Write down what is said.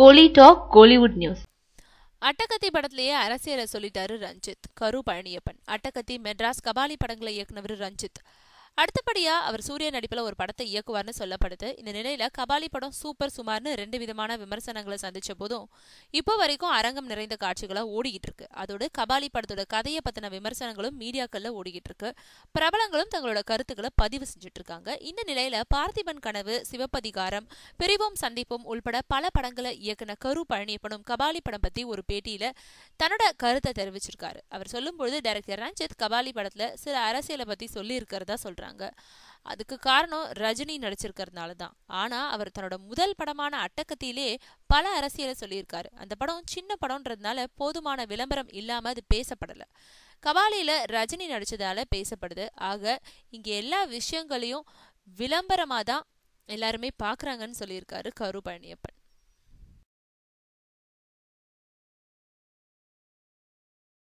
கோலி talk Kollywood news. அட்டகத்தி படத்திலேயே அரசியலை சொல்லிட்டாரு ரஞ்சித். கரு பழனியப்பன் அட்டகத்தி, மெட்ராஸ், கபாலி படங்களை இயக்குனவர் ரஞ்சித். அடுத்தபடியா அவர் சூர்யா நடிப்புல ஒரு படத்தை இயக்குவார்னு சொல்லப்படுது. இந்த நிலையில கபாலி படம் சூப்பர் சுமார்னு 2 விதமான விமர்சனங்களை சந்திச்ச போதும் இப்போ வரைக்கும் அரங்கம் நிறைந்த காட்சிகளா ஓடிக்கிட்டு இருக்கு. அதோடு கபாலி படத்தோட கதையை பத்தின விமர்சனங்களும் மீடியாக்கள்ல ஓடிக்கிட்டு இருக்கு. பிரபலங்களும் தங்களோட கருத்துக்களை பதிவு செஞ்சுட்டு இருக்காங்க. இந்த நிலையில பார்த்திபன் கனவு, சிவப்பதிகாரம், பிரிவோம் சந்திப்போம் உள்பட பல படங்களை இயக்குன கரு பழனியப்பனும் கபாலி படம் பத்தி ஒரு பேட்டியில தன்னோட கருத்தை தெரிவிச்சிருக்காரு. அவர் சொல்லும்போது டைரக்டர் ரஞ்சித் கபாலி படத்துல சில அரசியலை பத்தி சொல்லி இருக்கிறதா சொல்றாங்க. அதுக்கு காரணம் ரஜினி நடிச்சிருக்கிறதுனால தான். ஆனா அவர் தன்னோட முதல் படமான அட்டகத்திலே பல அரசியலை சொல்லியிருக்காரு. அந்த படம் சின்ன படம்ன்றதுனால போதுமான விளம்பரம் இல்லாம அது பேசப்படல. கபாலியில ரஜினி நடிச்சதால பேசப்படுது. ஆக இங்க எல்லா விஷயங்களையும் விளம்பரமா தான் எல்லாருமே பாக்குறாங்கன்னு சொல்லியிருக்காரு கரு பழனியப்பன்.